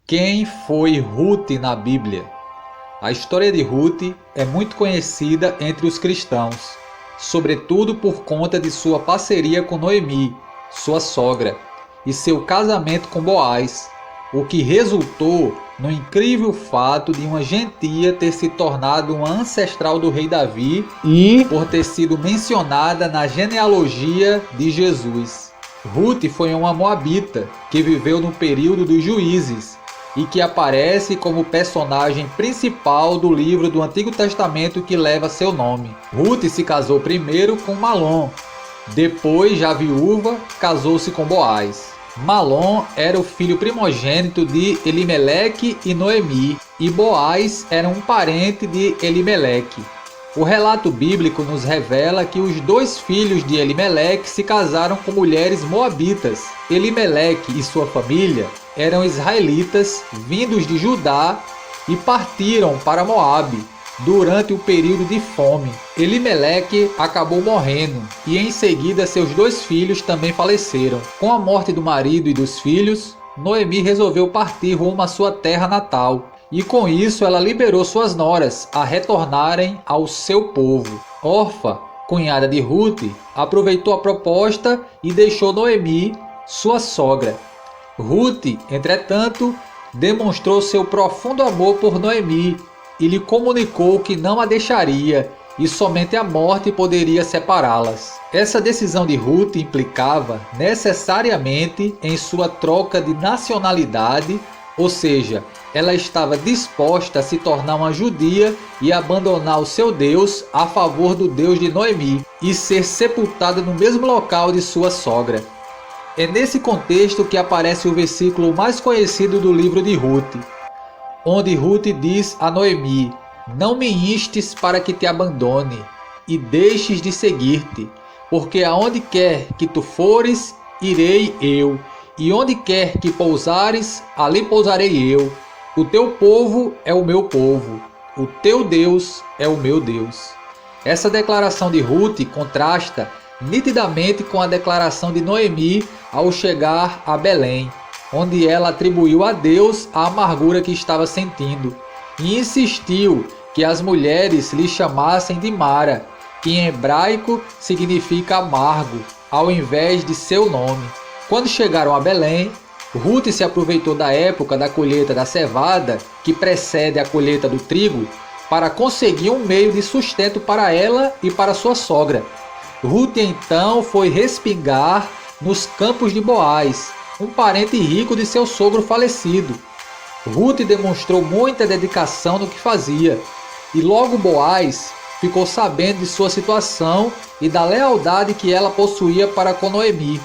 Quem foi Ruth na Bíblia? A história de Ruth é muito conhecida entre os cristãos, sobretudo por conta de sua parceria com Noemi, sua sogra, e seu casamento com Boaz, o que resultou no incrível fato de uma gentia ter se tornado uma ancestral do rei Davi e por ter sido mencionada na genealogia de Jesus. Ruth foi uma moabita que viveu no período dos juízes e que aparece como personagem principal do livro do Antigo Testamento que leva seu nome. Ruth se casou primeiro com Malom, depois, já viúva, casou-se com Boaz. Malom era o filho primogênito de Elimeleque e Noemi, e Boaz era um parente de Elimeleque. O relato bíblico nos revela que os dois filhos de Elimeleque se casaram com mulheres moabitas. Elimeleque e sua família eram israelitas vindos de Judá e partiram para Moabe durante o período de fome. Elimeleque acabou morrendo e em seguida seus dois filhos também faleceram. Com a morte do marido e dos filhos, Noemi resolveu partir rumo à sua terra natal. E com isso ela liberou suas noras a retornarem ao seu povo. Orfa, cunhada de Ruth, aproveitou a proposta e deixou Noemi, sua sogra. Ruth, entretanto, demonstrou seu profundo amor por Noemi e lhe comunicou que não a deixaria e somente a morte poderia separá-las. Essa decisão de Ruth implicava necessariamente em sua troca de nacionalidade, ou seja, ela estava disposta a se tornar uma judia e abandonar o seu Deus a favor do Deus de Noemi e ser sepultada no mesmo local de sua sogra. É nesse contexto que aparece o versículo mais conhecido do livro de Ruth, onde Ruth diz a Noemi: "Não me instes para que te abandone e deixes de seguir-te, porque aonde quer que tu fores, irei eu, e onde quer que pousares, ali pousarei eu. O teu povo é o meu povo, o teu Deus é o meu Deus." Essa declaração de Ruth contrasta nitidamente com a declaração de Noemi ao chegar a Belém, onde ela atribuiu a Deus a amargura que estava sentindo e insistiu que as mulheres lhe chamassem de Mara, que em hebraico significa amargo, ao invés de seu nome. Quando chegaram a Belém, Ruth se aproveitou da época da colheita da cevada, que precede a colheita do trigo, para conseguir um meio de sustento para ela e para sua sogra. Ruth então foi respingar nos campos de Boaz, um parente rico de seu sogro falecido. Ruth demonstrou muita dedicação no que fazia, e logo Boaz ficou sabendo de sua situação e da lealdade que ela possuía para com Noemi.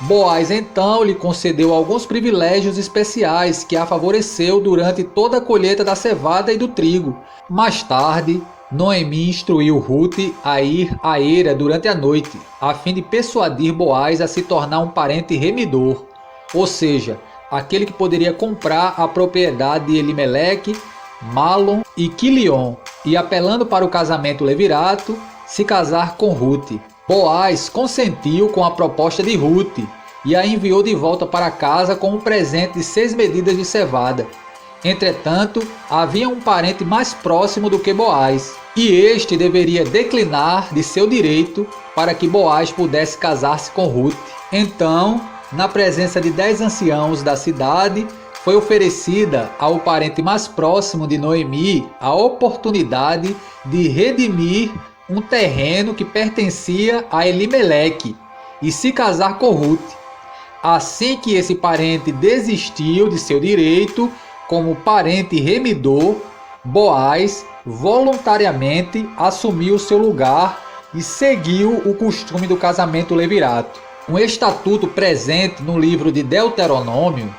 Boaz então lhe concedeu alguns privilégios especiais que a favoreceu durante toda a colheita da cevada e do trigo. Mais tarde, Noemi instruiu Ruth a ir à eira durante a noite, a fim de persuadir Boaz a se tornar um parente remidor, ou seja, aquele que poderia comprar a propriedade de Elimeleque, Malom e Quilion, e apelando para o casamento levirato, se casar com Ruth. Boaz consentiu com a proposta de Ruth e a enviou de volta para casa com um presente de 6 medidas de cevada. Entretanto, havia um parente mais próximo do que Boaz, e este deveria declinar de seu direito para que Boaz pudesse casar-se com Ruth. Então, na presença de 10 anciãos da cidade, foi oferecida ao parente mais próximo de Noemi a oportunidade de redimir um terreno que pertencia a Elimeleque e se casar com Ruth. Assim que esse parente desistiu de seu direito como parente remidor, Boaz voluntariamente assumiu seu lugar e seguiu o costume do casamento levirato, um estatuto presente no livro de Deuteronômio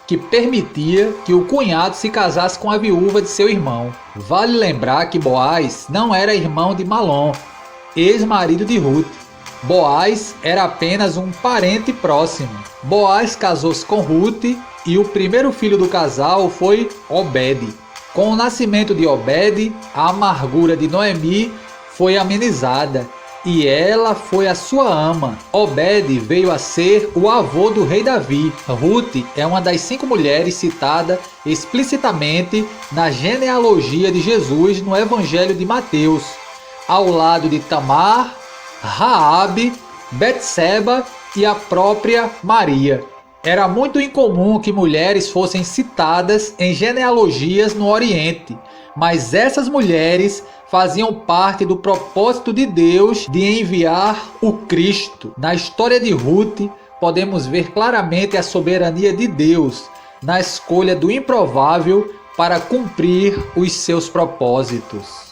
que permitia que o cunhado se casasse com a viúva de seu irmão. Vale lembrar que Boaz não era irmão de Malom, ex-marido de Ruth. Boaz era apenas um parente próximo. Boaz casou-se com Ruth e o primeiro filho do casal foi Obed. Com o nascimento de Obed, a amargura de Noemi foi amenizada e ela foi a sua ama. Obed veio a ser o avô do rei Davi. Ruth é uma das 5 mulheres citada explicitamente na genealogia de Jesus no Evangelho de Mateus, ao lado de Tamar, Raabe, Betseba e a própria Maria. Era muito incomum que mulheres fossem citadas em genealogias no Oriente, mas essas mulheres faziam parte do propósito de Deus de enviar o Cristo. Na história de Ruth, podemos ver claramente a soberania de Deus na escolha do improvável para cumprir os seus propósitos.